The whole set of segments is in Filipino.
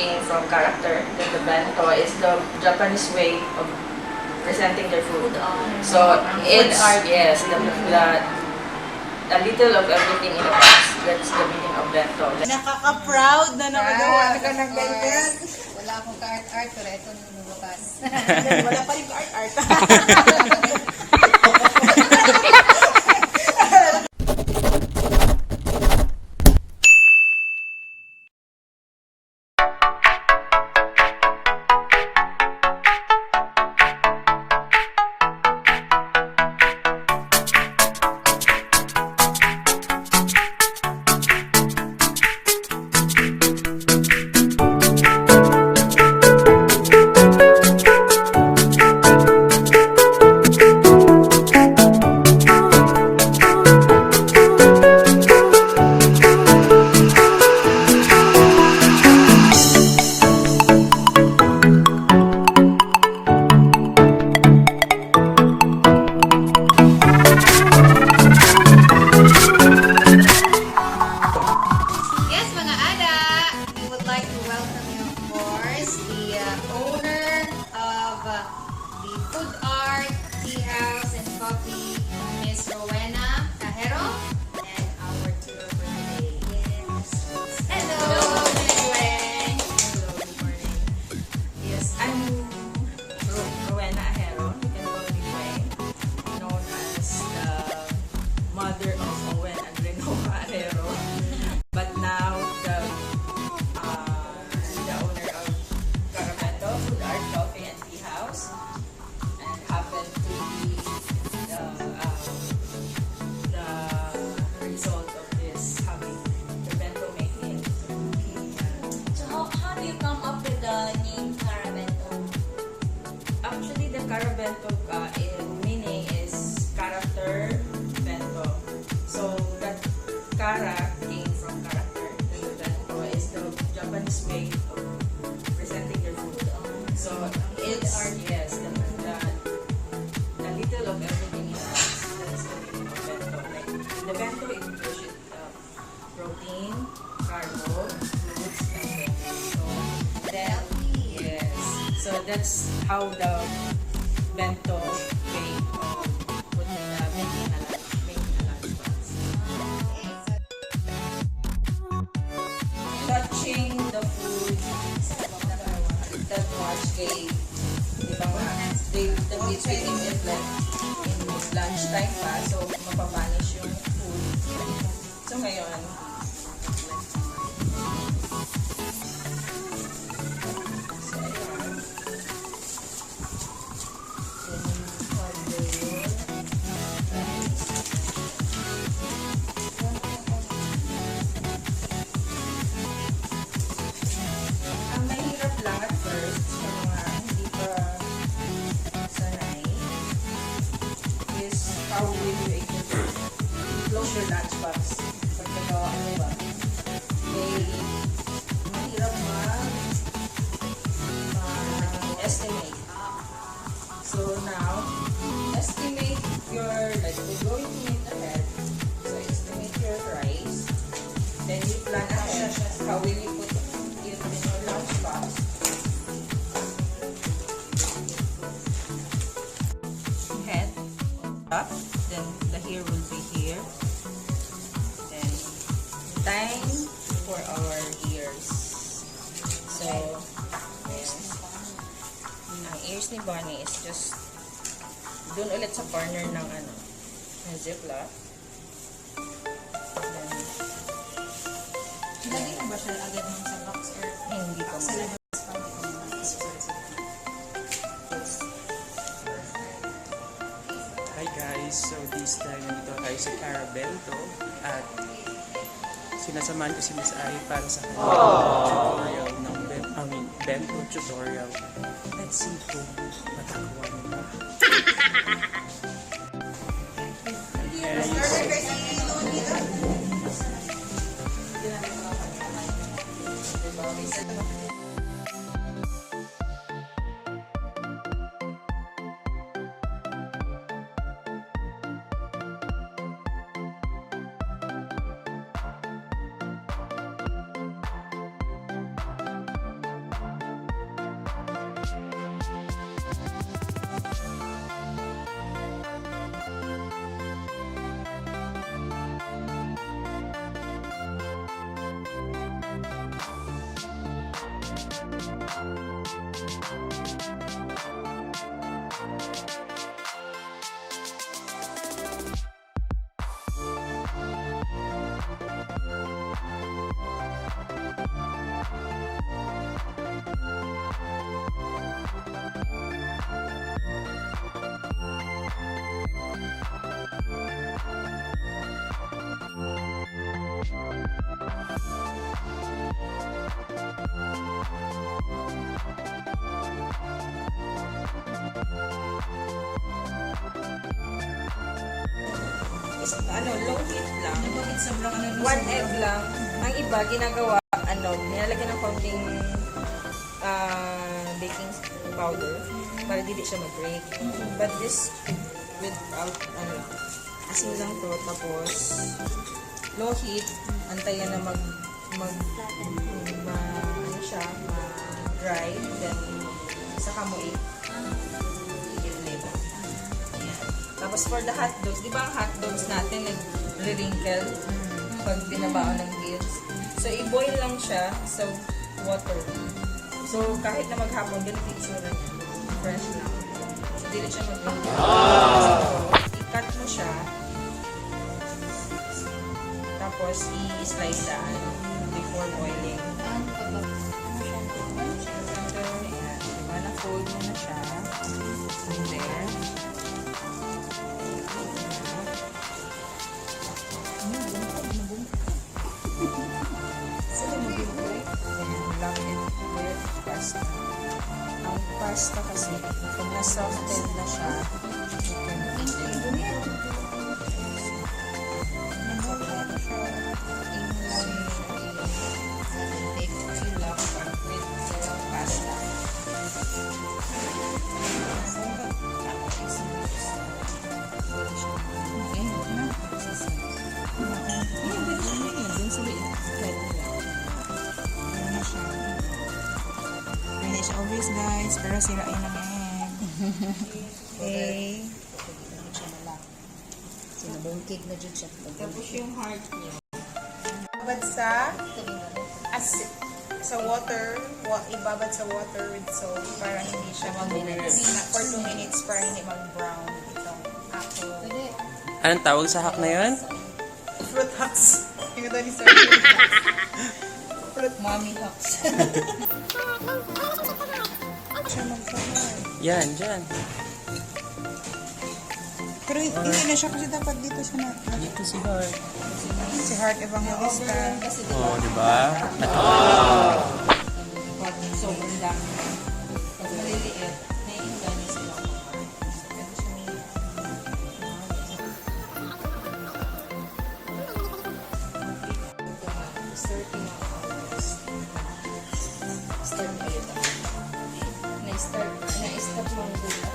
came from character. Then the bento is the Japanese way of presenting their food. So it's yes, a little of everything in a box. That's the meaning of bento. Nakaka-proud na nakagawa ka ng ganyan. Wala akong ka-art-art, pero ito nung bukas. Wala pa rin ka-art-art. CharaBento meaning is character bento. So that Chara came from character. The bento is the Japanese way of presenting their food. So it's yes, the little of everything in us. That's the meaning of bento. Like the bento includes protein, carbo, fruits, and veggies. So then yes, so that's how the bento way of making a lunchbox. Touching the food that much kay the between it like in lunchtime pa, so mapapanish yung food. So ngayon, how will you close your lunchbox? Pagkagawa ano ba? Mahirap estimate. So now, estimate your, like we're going to make ahead. So estimate your price. Then you plan ahead. How will you put it in your lunchbox? Head. Up, then the hair will be here, then time for our ears. So ang ears ni Bonnie is just dun ulit sa corner ng ng ziplock. Lagi na ba siya agad ng sa box or Hindi pa sa labas pa? Hi guys, so this time nandito tayo sa CharaBento at sinasamahan ko si Miss Ari para sa tutorial ng Bento tutorial. Let's see kung matagawa nila. low heat lang. Bakit sobrang ano? One egg lang. Ang iba, ginagawa, nilalagyan ng konting baking powder para hindi siya mag-break. But this, without, asin lang to. Tapos, low heat, antayan na dry. Then, saka mo i-flavor. Tapos, for the hot dogs, di ba ang hot dogs natin nag-wrinkle pag binabaon ng gills? So, i-boil lang siya sa water. So, kahit na maghapon, ganito yung itsura niya. Fresh lang. So, hindi rin siya mag-wrinkle. So, i-cut mo siya. Tapos, i-slice daan before boiling. So, ayan. Diba, na-fold mo na siya. And then, lock it with pasta. Ang pasta kasi, pag na-soften na siya, Obvious guys, pero sirain ng egg. Okay. Sinabungkig na dyan siya. tapos yung heart niya. Ibabad sa water, ibabad sa water with salt para hindi siya for 2 minutes para hindi mag-brown itong apple. Anong tawag sa hack na yun? Fruit hacks. Yung ito ni Sir. Fruit Mommy hawks. siya mag-brown. Yan, dyan. Pero hindi na siya kasi dapat dito siya na. Dito si Heart. Si Heart Evangelista. Oh, di ba? Pag sobrang dami. Pag maliliit, naiinggan sila. Ito siya may na-start mo ang gula.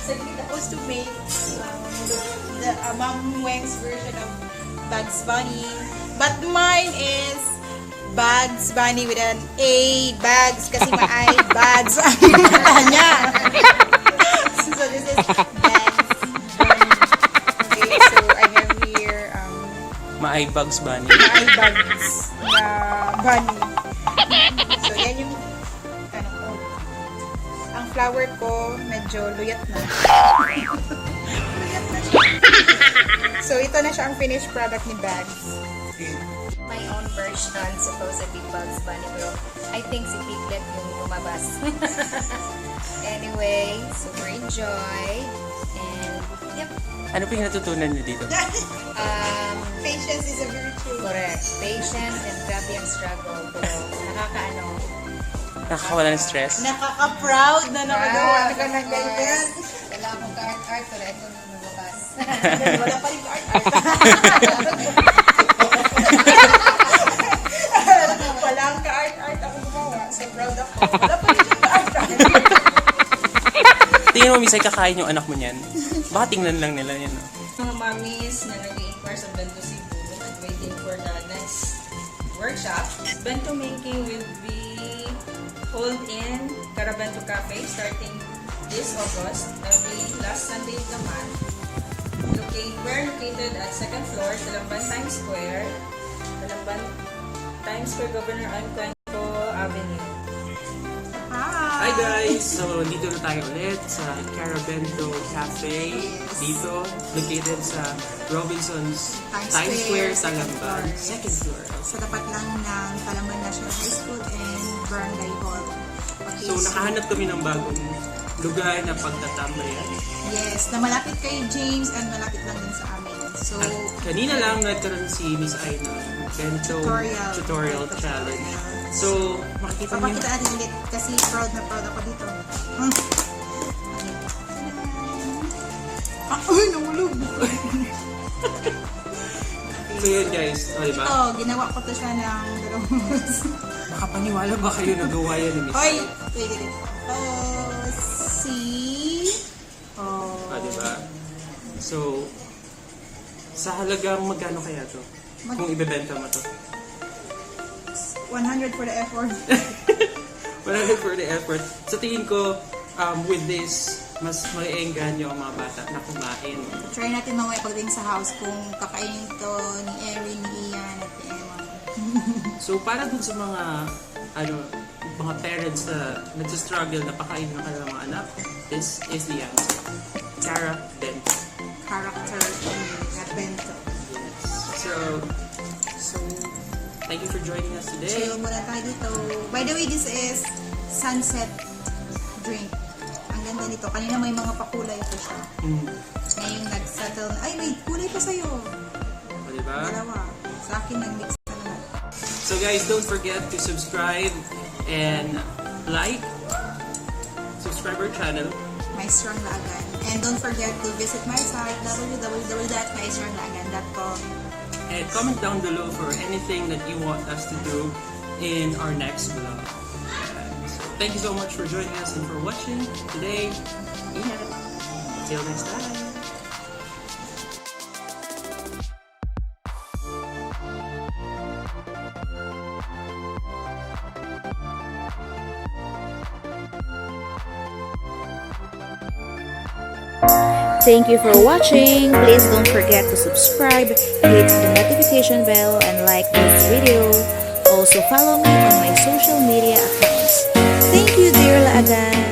So, we supposed to make the Mom Weng's version of Bugs Bunny. But mine is Bugs Bunny with an A. Bags. Kasi may bags ang mata niya. So, this is Bugs Bunny. Okay, so I have here Maay Bugs Bunny. my bugs na bunny. So, yan yung ano ko. Ang flower ko, medyo luyat na. Luyat na siya. So, ito na siya ang finished product ni Bags. My own version, supposedly Bugs Bunny, pero I think si Piglet yung lumabas. Anyway, super enjoy. And, yep. Ano pa yung natutunan niyo dito? Patience is a virtue. Correct. Patience and grabe ang struggle. Pero nakakaano. Nakakawala ng stress? Nakaka-proud na nakagawa ka ng ganyan. Wala akong ka-art-art, pero ito yung lumabas. Wala pa rin art-art. Walang ka-art-art ako gumawa. So proud ako. Wala pa rin yung ka-art-art. Tingin mo, Misay, kakain yung anak mo niyan? Baka tingnan lang nila yan. Mga mommies na nag-inquire sa Bento Cebu at waiting for the next workshop. Bento making will be held in CharaBento Cafe starting this August. Every last Sunday of the month. We're located at 2nd floor, Talamban Times Square. Talamban Times Square, Governor Ancuenco Avenue. Hi guys! So, dito na tayo ulit sa CharaBento Cafe. Dito, located sa Robinson's Times Square, Talamban. 2nd floor. Sa tapat lang ng Talamban National High School and Barangay Hall. Okay, So, nakahanap kami ng bagong lugar na pagtatambayan. yes, na malapit kay James and malapit lang din sa amin. So, At kanina lang nagkaroon si Miss Ay ng Bento tutorial challenge. So, makikita niyo. papakita natin ulit kasi proud na proud ako dito. Uy, nahulog! So yun guys, o diba? Ito, ginawa ko to siya ng dalawang Makapaniwala ba kayo na gawa yan ni Miss? Oy! Wait. Oh, see? Oh. Diba? So, sa halagang magkano kaya to? Kung ibebenta mo to? 100 for the effort. 100 for the effort. Sa tingin ko, with this, mas maienggan yung mga bata na kumain. Try natin mamaya pagdating sa house kung kakainin to ni Erin, ni Ian, at ni Emma. So, para dun sa mga, mga parents na nagsistruggle na pakainin ng kanilang mga anak, this is the answer. CharaBento. Character at Bento. So, thank you for joining us today. Chill muna tayo dito. By the way, this is sunset drink. Ang ganda nito. Kanina may mga pakulay pa siya. Ngayon nag-settle. Ay, wait. Kulay pa sa'yo. O, diba? Dalawa. Sa akin nag-mix na naman. So guys, don't forget to subscribe and like. Subscribe our channel. Maistranglaagan. And don't forget to visit my site www.maistranglaagan.com. And comment down below for anything that you want us to do in our next vlog. So thank you so much for joining us and for watching today. Ingat. Until next time. Thank you for watching. Please don't forget to subscribe, hit the notification bell, and like this video. Also follow me on my social media accounts. Thank you, dear Laagan.